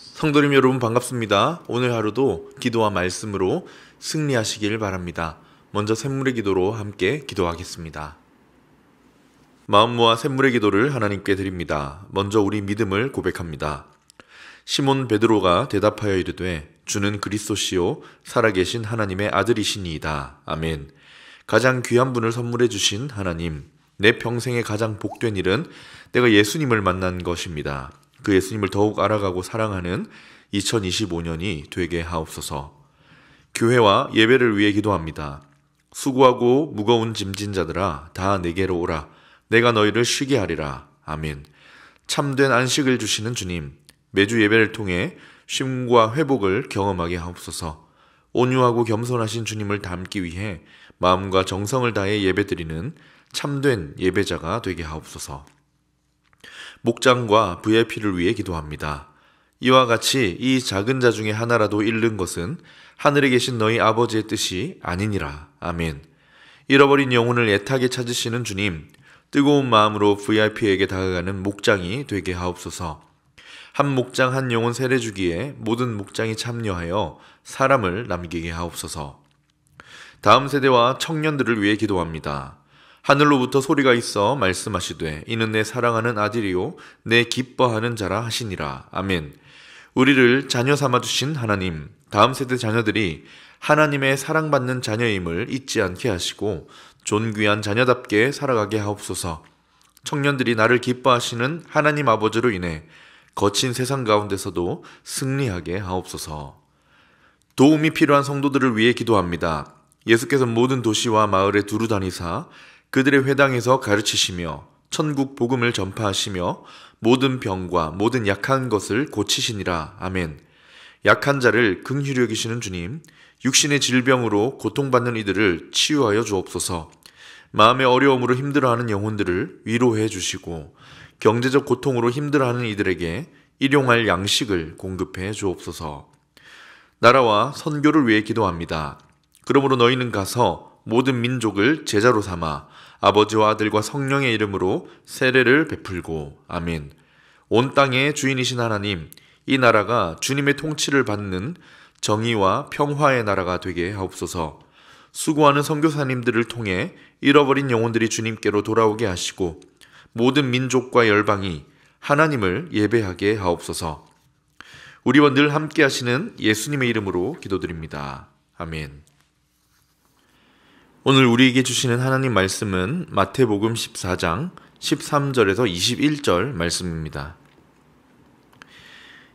성도님 여러분 반갑습니다. 오늘 하루도 기도와 말씀으로 승리하시길 바랍니다. 먼저 샘물의 기도로 함께 기도하겠습니다. 마음 모아 샘물의 기도를 하나님께 드립니다. 먼저 우리 믿음을 고백합니다. 시몬 베드로가 대답하여 이르되 주는 그리스도시요 살아계신 하나님의 아들이시니이다. 아멘. 가장 귀한 분을 선물해 주신 하나님, 내 평생에 가장 복된 일은 내가 예수님을 만난 것입니다. 그 예수님을 더욱 알아가고 사랑하는 2025년이 되게 하옵소서. 교회와 예배를 위해 기도합니다. 수고하고 무거운 짐진 자들아 다 내게로 오라. 내가 너희를 쉬게 하리라. 아멘. 참된 안식을 주시는 주님, 매주 예배를 통해 쉼과 회복을 경험하게 하옵소서. 온유하고 겸손하신 주님을 닮기 위해 마음과 정성을 다해 예배드리는 참된 예배자가 되게 하옵소서. 목장과 VIP를 위해 기도합니다. 이와 같이 이 작은 자 중에 하나라도 잃는 것은 하늘에 계신 너희 아버지의 뜻이 아니니라. 아멘. 잃어버린 영혼을 애타게 찾으시는 주님, 뜨거운 마음으로 VIP에게 다가가는 목장이 되게 하옵소서. 한 목장 한 영혼 세례주기에 모든 목장이 참여하여 사람을 남기게 하옵소서. 다음 세대와 청년들을 위해 기도합니다. 하늘로부터 소리가 있어 말씀하시되 이는 내 사랑하는 아들이요 내 기뻐하는 자라 하시니라. 아멘. 우리를 자녀 삼아주신 하나님, 다음 세대 자녀들이 하나님의 사랑받는 자녀임을 잊지 않게 하시고 존귀한 자녀답게 살아가게 하옵소서. 청년들이 나를 기뻐하시는 하나님 아버지로 인해 거친 세상 가운데서도 승리하게 하옵소서. 도움이 필요한 성도들을 위해 기도합니다. 예수께서 모든 도시와 마을에 두루 다니사 그들의 회당에서 가르치시며 천국 복음을 전파하시며 모든 병과 모든 약한 것을 고치시니라. 아멘. 약한 자를 긍휼히 여기시는 주님, 육신의 질병으로 고통받는 이들을 치유하여 주옵소서. 마음의 어려움으로 힘들어하는 영혼들을 위로해 주시고 경제적 고통으로 힘들어하는 이들에게 일용할 양식을 공급해 주옵소서. 나라와 선교를 위해 기도합니다. 그러므로 너희는 가서 모든 민족을 제자로 삼아 아버지와 아들과 성령의 이름으로 세례를 베풀고. 아멘. 온 땅의 주인이신 하나님, 이 나라가 주님의 통치를 받는 정의와 평화의 나라가 되게 하옵소서. 수고하는 선교사님들을 통해 잃어버린 영혼들이 주님께로 돌아오게 하시고 모든 민족과 열방이 하나님을 예배하게 하옵소서. 우리와 늘 함께 하시는 예수님의 이름으로 기도드립니다. 아멘. 오늘 우리에게 주시는 하나님 말씀은 마태복음 14장 13절에서 21절 말씀입니다.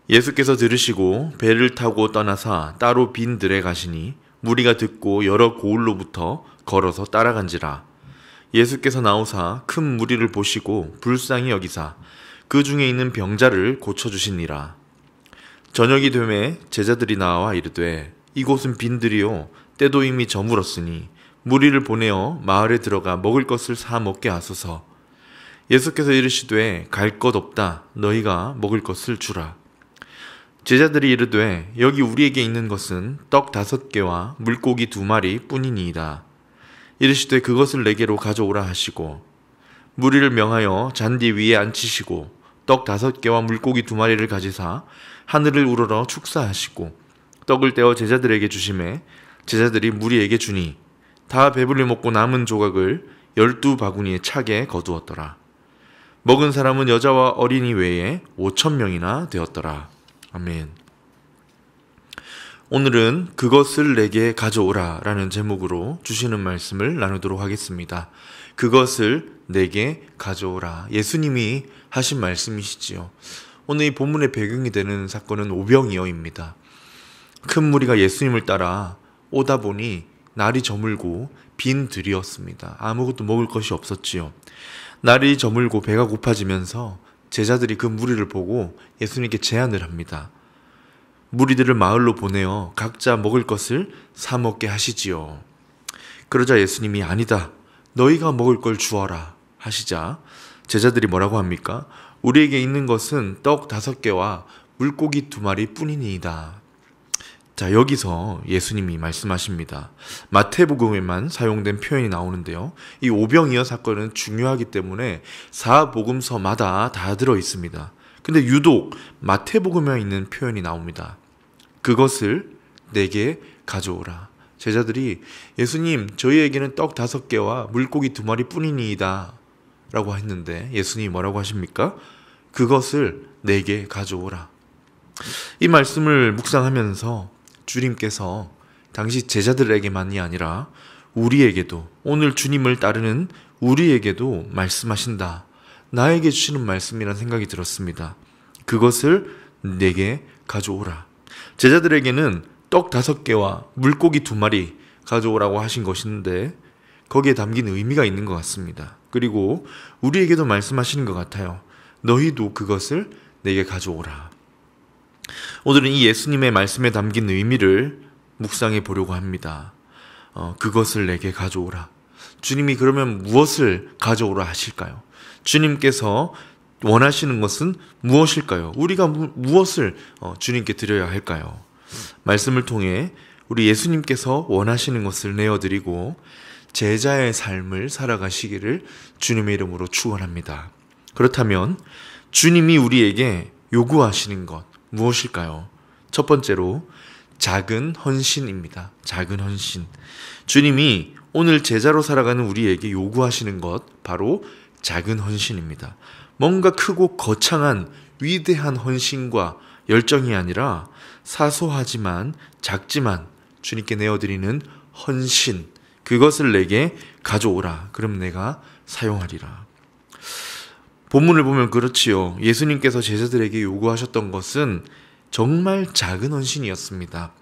예수께서 들으시고 배를 타고 떠나사 따로 빈 들에 가시니 무리가 듣고 여러 고을로부터 걸어서 따라간지라. 예수께서 나오사 큰 무리를 보시고 불쌍히 여기사 그 중에 있는 병자를 고쳐주시니라. 저녁이 되매 제자들이 나와 이르되 이곳은 빈 들이요 때도 이미 저물었으니 무리를 보내어 마을에 들어가 먹을 것을 사 먹게 하소서. 예수께서 이르시되 갈 것 없다. 너희가 먹을 것을 주라. 제자들이 이르되 여기 우리에게 있는 것은 떡 5개와 물고기 2마리 뿐이니이다. 이르시되 그것을 내게로 가져오라 하시고 무리를 명하여 잔디 위에 앉히시고 떡 5개와 물고기 2마리를 가지사 하늘을 우러러 축사하시고 떡을 떼어 제자들에게 주시매 제자들이 무리에게 주니 다 배불리 먹고 남은 조각을 12바구니에 차게 거두었더라. 먹은 사람은 여자와 어린이 외에 5,000명이나 되었더라. 아멘. 오늘은 그것을 내게 가져오라 라는 제목으로 주시는 말씀을 나누도록 하겠습니다. 그것을 내게 가져오라. 예수님이 하신 말씀이시지요. 오늘 이 본문의 배경이 되는 사건은 오병이어입니다. 큰 무리가 예수님을 따라 오다 보니 날이 저물고 빈 들이었습니다. 아무것도 먹을 것이 없었지요. 날이 저물고 배가 고파지면서 제자들이 그 무리를 보고 예수님께 제안을 합니다. 무리들을 마을로 보내어 각자 먹을 것을 사 먹게 하시지요. 그러자 예수님이 아니다. 너희가 먹을 걸 주어라 하시자 제자들이 뭐라고 합니까? 우리에게 있는 것은 떡 5개와 물고기 2마리 뿐이니이다. 자, 여기서 예수님이 말씀하십니다. 마태복음에만 사용된 표현이 나오는데요. 이 오병이어 사건은 중요하기 때문에 사복음서마다 다 들어 있습니다. 근데 유독 마태복음에 있는 표현이 나옵니다. 그것을 내게 가져오라. 제자들이 예수님, 저희에게는 떡 5개와 물고기 2마리 뿐이니이다 라고 했는데 예수님이 뭐라고 하십니까? 그것을 내게 가져오라. 이 말씀을 묵상하면서 주님께서 당시 제자들에게만이 아니라 우리에게도, 오늘 주님을 따르는 우리에게도 말씀하신다. 나에게 주시는 말씀이라는 생각이 들었습니다. 그것을 내게 가져오라. 제자들에게는 떡 5개와 물고기 2마리 가져오라고 하신 것인데 거기에 담긴 의미가 있는 것 같습니다. 그리고 우리에게도 말씀하시는 것 같아요. 너희도 그것을 내게 가져오라. 오늘은 이 예수님의 말씀에 담긴 의미를 묵상해 보려고 합니다. 그것을 내게 가져오라. 주님이 그러면 무엇을 가져오라 하실까요? 주님께서 원하시는 것은 무엇일까요? 우리가 무엇을 주님께 드려야 할까요? 말씀을 통해 우리 예수님께서 원하시는 것을 내어드리고 제자의 삶을 살아가시기를 주님의 이름으로 축원합니다. 그렇다면 주님이 우리에게 요구하시는 것 무엇일까요? 첫 번째로 작은 헌신입니다. 작은 헌신. 주님이 오늘 제자로 살아가는 우리에게 요구하시는 것 바로 작은 헌신입니다. 뭔가 크고 거창한 위대한 헌신과 열정이 아니라 사소하지만 작지만 주님께 내어드리는 헌신, 그것을 내게 가져오라. 그럼 내가 사용하리라. 본문을 보면 그렇지요. 예수님께서 제자들에게 요구하셨던 것은 정말 작은 헌신이었습니다.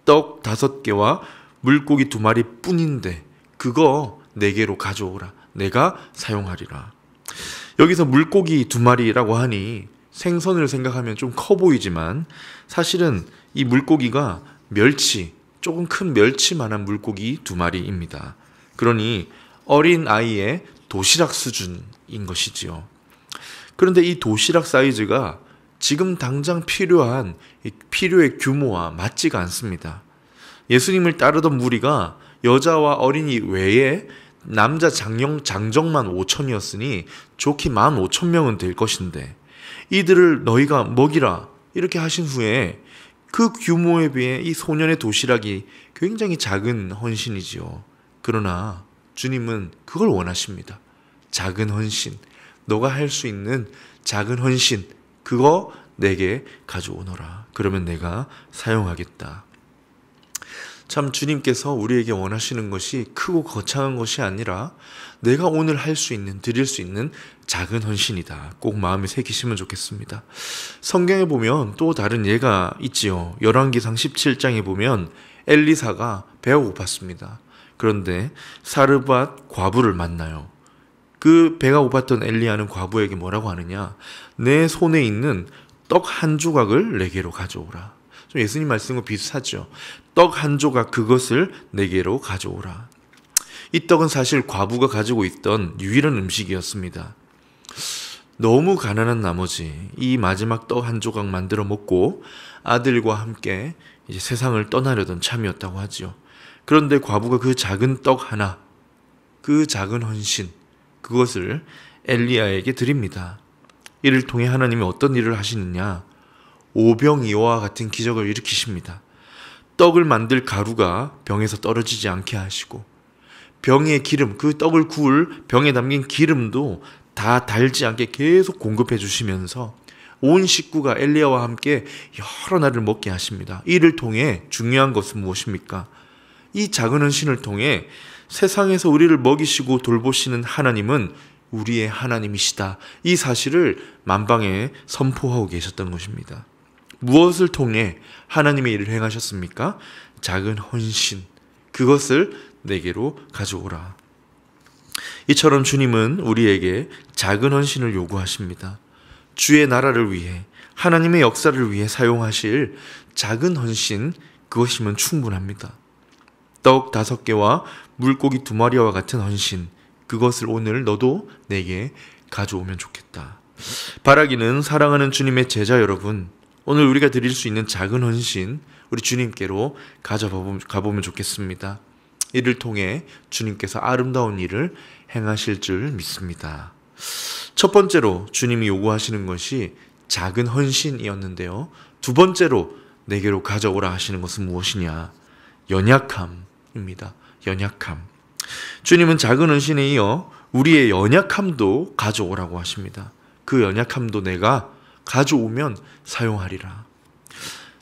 떡 5개와 물고기 2마리 뿐인데 그거 4개로 가져오라. 내가 사용하리라. 여기서 물고기 2마리라고 하니 생선을 생각하면 좀 커 보이지만 사실은 이 물고기가 멸치, 조금 큰 멸치만한 물고기 2마리입니다. 그러니 어린 아이의 도시락 수준인 것이지요. 그런데 이 도시락 사이즈가 지금 당장 필요한 필요의 규모와 맞지가 않습니다. 예수님을 따르던 무리가 여자와 어린이 외에 남자 장정만 5천이었으니 좋게 15,000명은 될 것인데 이들을 너희가 먹이라 이렇게 하신 후에 그 규모에 비해 이 소년의 도시락이 굉장히 작은 헌신이지요. 그러나 주님은 그걸 원하십니다. 작은 헌신, 너가 할 수 있는 작은 헌신, 그거 내게 가져오너라. 그러면 내가 사용하겠다. 참 주님께서 우리에게 원하시는 것이 크고 거창한 것이 아니라 내가 오늘 할 수 있는, 드릴 수 있는 작은 헌신이다. 꼭 마음에 새기시면 좋겠습니다. 성경에 보면 또 다른 예가 있지요. 열왕기상 17장에 보면 엘리사가 배가 고팠습니다. 그런데 사르밧 과부를 만나요. 그 배가 고팠던 엘리야는 과부에게 뭐라고 하느냐? 내 손에 있는 떡 한 조각을 내게로 가져오라. 좀 예수님 말씀과 비슷하죠. 떡 한 조각 그것을 내게로 가져오라. 이 떡은 사실 과부가 가지고 있던 유일한 음식이었습니다. 너무 가난한 나머지 이 마지막 떡 한 조각 만들어 먹고 아들과 함께 이제 세상을 떠나려던 참이었다고 하지요. 그런데 과부가 그 작은 떡 하나, 그 작은 헌신, 그것을 엘리야에게 드립니다. 이를 통해 하나님이 어떤 일을 하시느냐? 오병이어와 같은 기적을 일으키십니다. 떡을 만들 가루가 병에서 떨어지지 않게 하시고 병의 기름, 그 떡을 구울 병에 담긴 기름도 다 달지 않게 계속 공급해 주시면서 온 식구가 엘리야와 함께 여러 날을 먹게 하십니다. 이를 통해 중요한 것은 무엇입니까? 이 작은 헌신을 통해 세상에서 우리를 먹이시고 돌보시는 하나님은 우리의 하나님이시다. 이 사실을 만방에 선포하고 계셨던 것입니다. 무엇을 통해 하나님의 일을 행하셨습니까? 작은 헌신, 그것을 내게로 가져오라. 이처럼 주님은 우리에게 작은 헌신을 요구하십니다. 주의 나라를 위해, 하나님의 역사를 위해 사용하실 작은 헌신, 그것이면 충분합니다. 떡 5개와 물고기 2마리와 같은 헌신, 그것을 오늘 너도 내게 가져오면 좋겠다. 바라기는 사랑하는 주님의 제자 여러분, 오늘 우리가 드릴 수 있는 작은 헌신 우리 주님께로 가보면 좋겠습니다. 이를 통해 주님께서 아름다운 일을 행하실 줄 믿습니다. 첫 번째로 주님이 요구하시는 것이 작은 헌신이었는데요. 두 번째로 내게로 가져오라 하시는 것은 무엇이냐? 연약함입니다. 연약함. 주님은 작은 헌신에 이어 우리의 연약함도 가져오라고 하십니다. 그 연약함도 내가 가져오면 사용하리라.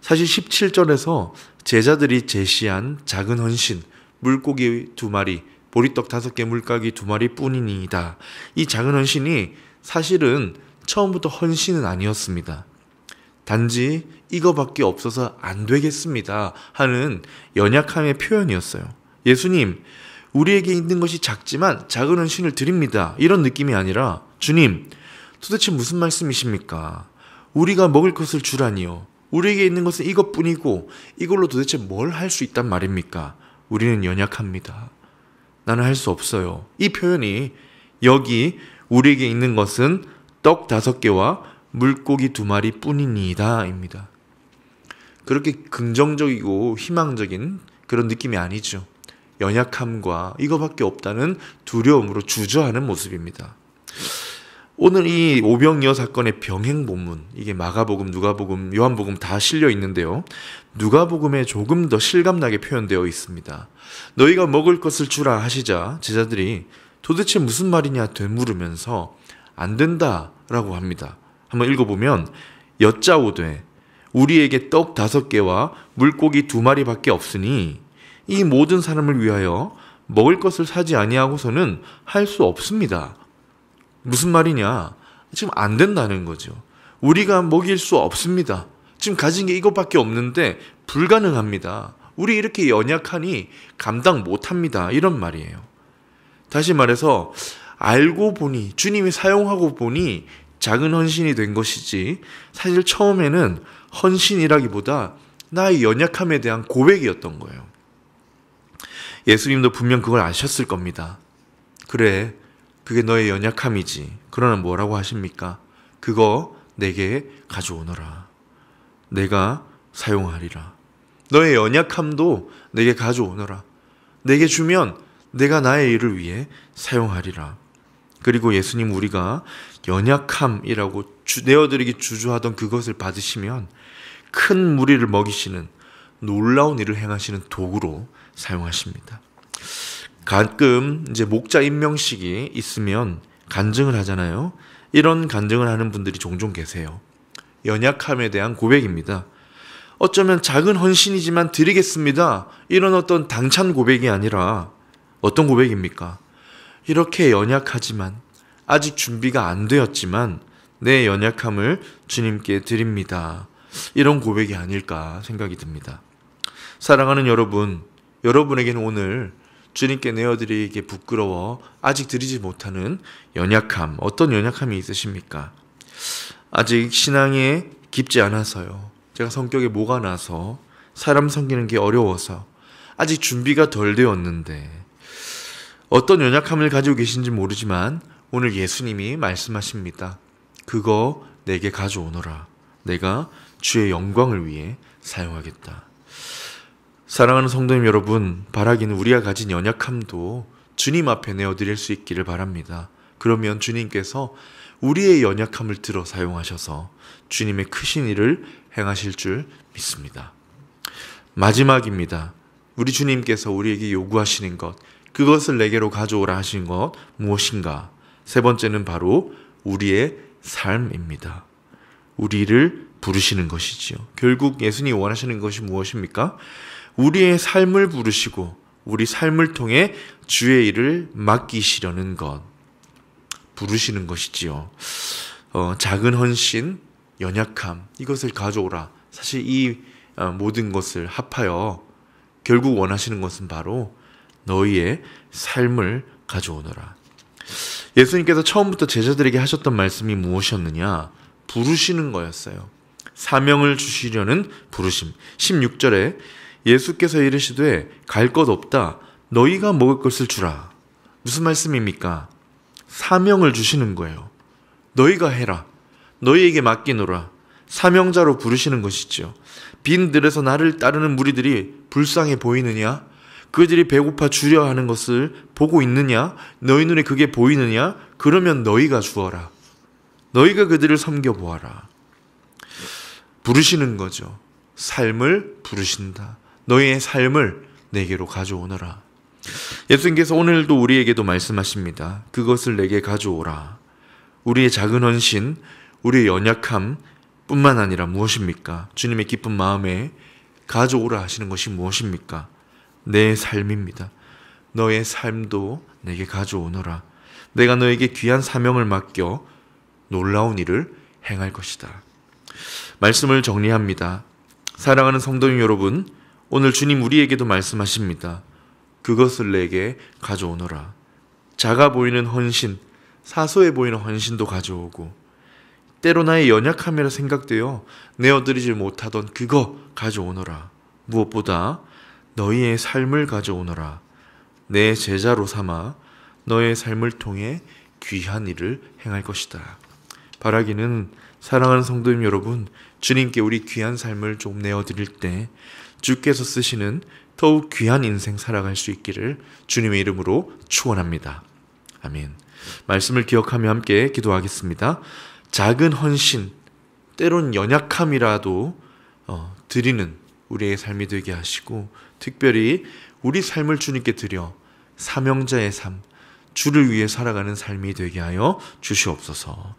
사실 17절에서 제자들이 제시한 작은 헌신, 물고기 2마리, 보리떡 5개, 물고기 2마리 뿐이니이다. 이 작은 헌신이 사실은 처음부터 헌신은 아니었습니다. 단지 이거밖에 없어서 안 되겠습니다 하는 연약함의 표현이었어요. 예수님, 우리에게 있는 것이 작지만 작은 헌신을 드립니다. 이런 느낌이 아니라, 주님, 도대체 무슨 말씀이십니까? 우리가 먹을 것을 주라니요. 우리에게 있는 것은 이것뿐이고 이걸로 도대체 뭘 할 수 있단 말입니까? 우리는 연약합니다. 나는 할 수 없어요. 이 표현이 여기 우리에게 있는 것은 떡 5개와 물고기 2마리 뿐이니이다 입니다. 그렇게 긍정적이고 희망적인 그런 느낌이 아니죠. 연약함과 이거밖에 없다는 두려움으로 주저하는 모습입니다. 오늘 이 오병이어 사건의 병행 본문, 이게 마가복음, 누가복음, 요한복음 다 실려 있는데요. 누가복음에 조금 더 실감나게 표현되어 있습니다. 너희가 먹을 것을 주라 하시자 제자들이 도대체 무슨 말이냐 되물으면서 안 된다라고 합니다. 한번 읽어보면, 여짜오되 우리에게 떡 5개와 물고기 2마리밖에 없으니 이 모든 사람을 위하여 먹을 것을 사지 아니하고서는 할 수 없습니다. 무슨 말이냐? 지금 안 된다는 거죠. 우리가 먹일 수 없습니다. 지금 가진 게 이것밖에 없는데 불가능합니다. 우리 이렇게 연약하니 감당 못합니다. 이런 말이에요. 다시 말해서 알고 보니, 주님이 사용하고 보니 작은 헌신이 된 것이지, 사실 처음에는 헌신이라기보다 나의 연약함에 대한 고백이었던 거예요. 예수님도 분명 그걸 아셨을 겁니다. 그래, 그게 너의 연약함이지. 그러나 뭐라고 하십니까? 그거 내게 가져오너라. 내가 사용하리라. 너의 연약함도 내게 가져오너라. 내게 주면 내가 나의 일을 위해 사용하리라. 그리고 예수님, 우리가 연약함이라고 내어드리기 주저하던 그것을 받으시면 큰 무리를 먹이시는 놀라운 일을 행하시는 도구로 사용하십니다. 가끔 이제 목자 임명식이 있으면 간증을 하잖아요. 이런 간증을 하는 분들이 종종 계세요. 연약함에 대한 고백입니다. 어쩌면 작은 헌신이지만 드리겠습니다. 이런 어떤 당찬 고백이 아니라 어떤 고백입니까? 이렇게 연약하지만, 아직 준비가 안 되었지만 내 연약함을 주님께 드립니다. 이런 고백이 아닐까 생각이 듭니다. 사랑하는 여러분, 여러분에게는 오늘 주님께 내어드리기에 부끄러워 아직 드리지 못하는 연약함, 어떤 연약함이 있으십니까? 아직 신앙에 깊지 않아서요. 제가 성격에 뭐가 나서, 사람 섬기는 게 어려워서, 아직 준비가 덜 되었는데, 어떤 연약함을 가지고 계신지 모르지만 오늘 예수님이 말씀하십니다. 그거 내게 가져오너라. 내가 주의 영광을 위해 사용하겠다. 사랑하는 성도님 여러분, 바라기는 우리가 가진 연약함도 주님 앞에 내어드릴 수 있기를 바랍니다. 그러면 주님께서 우리의 연약함을 들어 사용하셔서 주님의 크신 일을 행하실 줄 믿습니다. 마지막입니다. 우리 주님께서 우리에게 요구하시는 것, 그것을 내게로 가져오라 하신 것 무엇인가? 세 번째는 바로 우리의 삶입니다. 우리를 부르시는 것이지요. 결국 예수님이 원하시는 것이 무엇입니까? 우리의 삶을 부르시고 우리 삶을 통해 주의 일을 맡기시려는 것, 부르시는 것이지요. 작은 헌신, 연약함, 이것을 가져오라. 사실 이 모든 것을 합하여 결국 원하시는 것은 바로 너희의 삶을 가져오너라. 예수님께서 처음부터 제자들에게 하셨던 말씀이 무엇이었느냐? 부르시는 거였어요. 사명을 주시려는 부르심. 16절에 예수께서 이르시되 갈 것 없다. 너희가 먹을 것을 주라. 무슨 말씀입니까? 사명을 주시는 거예요. 너희가 해라. 너희에게 맡기노라. 사명자로 부르시는 것이죠. 빈 들에서 나를 따르는 무리들이 불쌍해 보이느냐? 그들이 배고파 주려 하는 것을 보고 있느냐? 너희 눈에 그게 보이느냐? 그러면 너희가 주어라. 너희가 그들을 섬겨보아라. 부르시는 거죠. 삶을 부르신다. 너희의 삶을 내게로 가져오너라. 예수님께서 오늘도 우리에게도 말씀하십니다. 그것을 내게 가져오라. 우리의 작은 헌신, 우리의 연약함 뿐만 아니라 무엇입니까? 주님의 기쁜 마음에 가져오라 하시는 것이 무엇입니까? 내 삶입니다. 너의 삶도 내게 가져오너라. 내가 너에게 귀한 사명을 맡겨 놀라운 일을 행할 것이다. 말씀을 정리합니다. 사랑하는 성도님 여러분, 오늘 주님 우리에게도 말씀하십니다. 그것을 내게 가져오너라. 작아 보이는 헌신, 사소해 보이는 헌신도 가져오고, 때로 나의 연약함이라 생각되어 내어드리지 못하던 그거 가져오너라. 무엇보다 너희의 삶을 가져오너라. 내 제자로 삼아 너의 삶을 통해 귀한 일을 행할 것이다. 바라기는 사랑하는 성도님 여러분, 주님께 우리 귀한 삶을 좀 내어드릴 때 주께서 쓰시는 더욱 귀한 인생 살아갈 수 있기를 주님의 이름으로 축원합니다. 아멘. 말씀을 기억하며 함께 기도하겠습니다. 작은 헌신, 때론 연약함이라도 드리는 우리의 삶이 되게 하시고, 특별히 우리 삶을 주님께 드려 사명자의 삶, 주를 위해 살아가는 삶이 되게 하여 주시옵소서.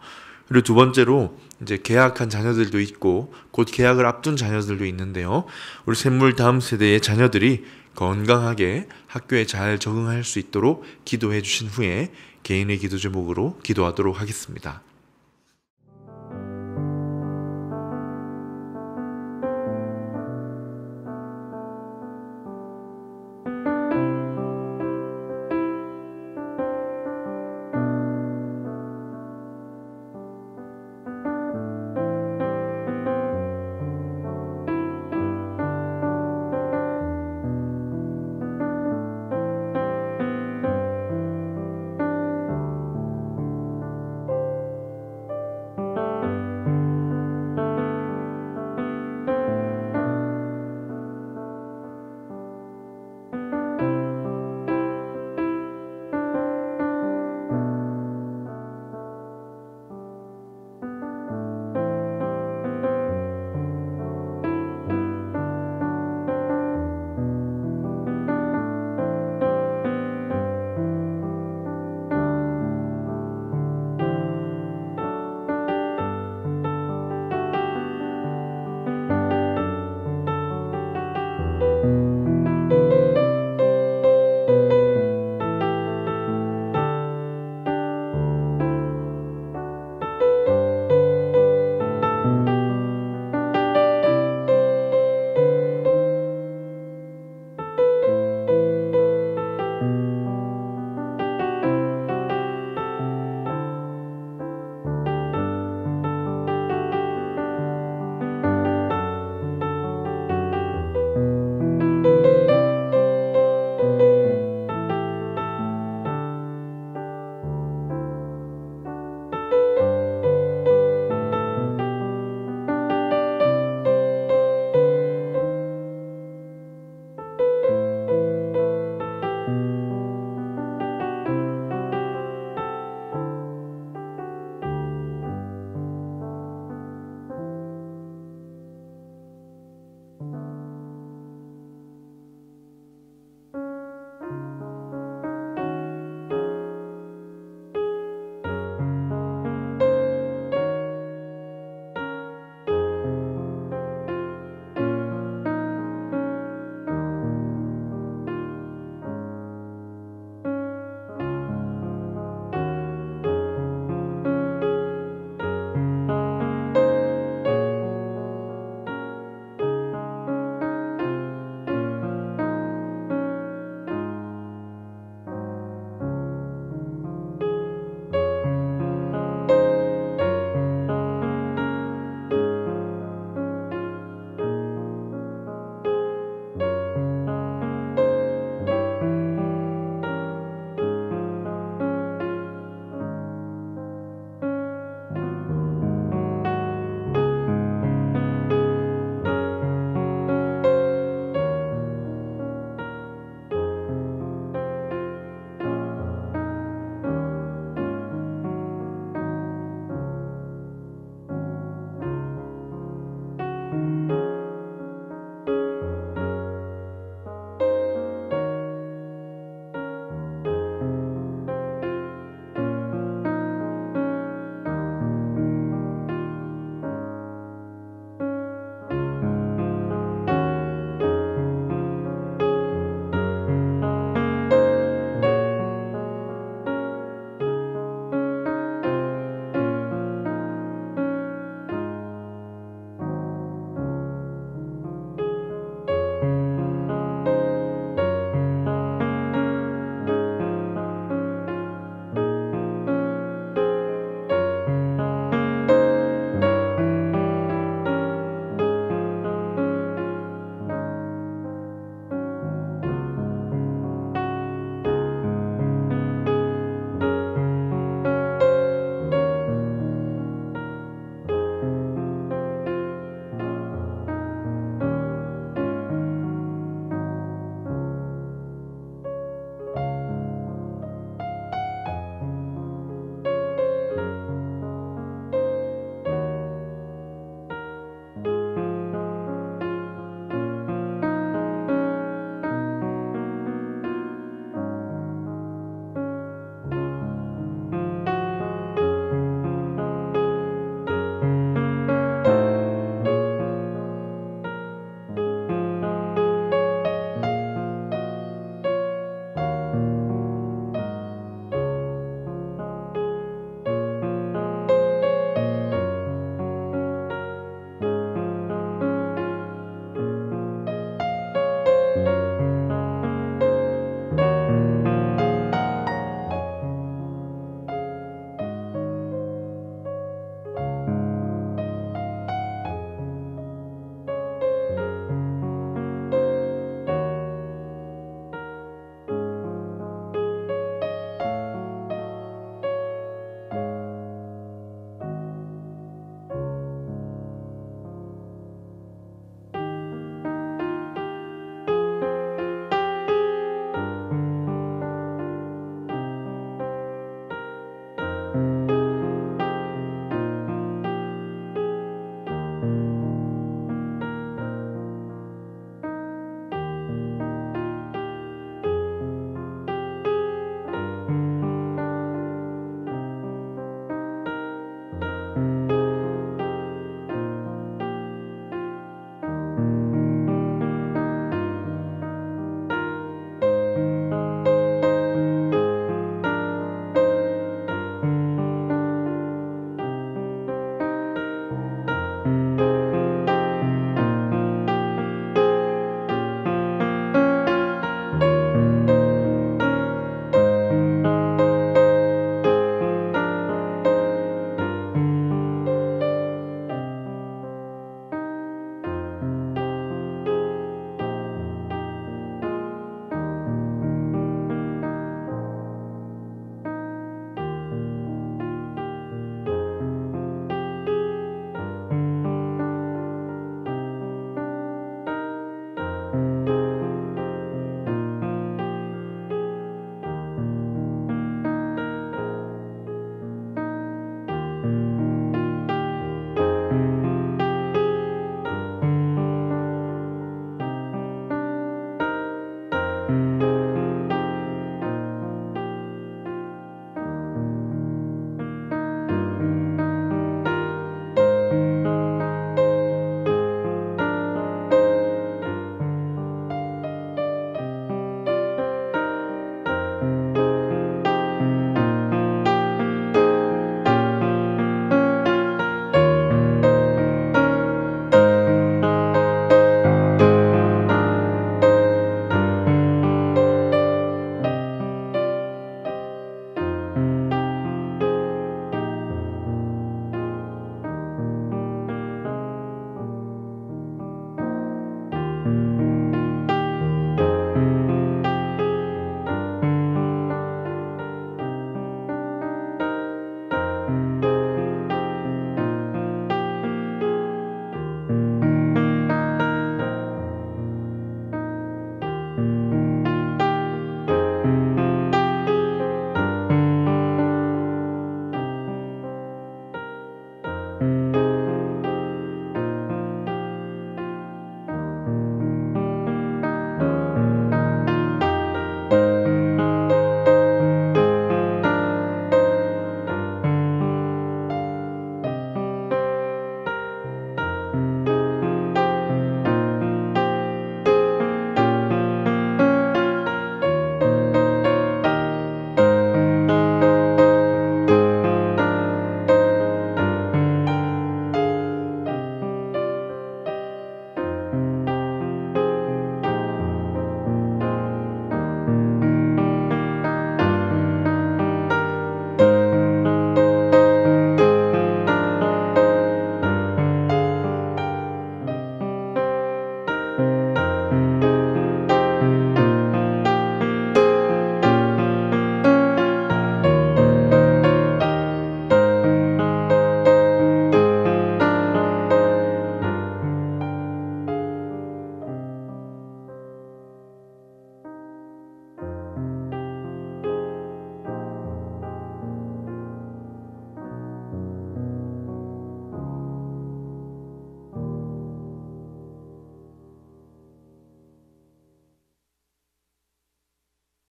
그리고 두 번째로 이제 계약한 자녀들도 있고 곧 계약을 앞둔 자녀들도 있는데요. 우리 샘물 다음 세대의 자녀들이 건강하게 학교에 잘 적응할 수 있도록 기도해 주신 후에 개인의 기도 제목으로 기도하도록 하겠습니다.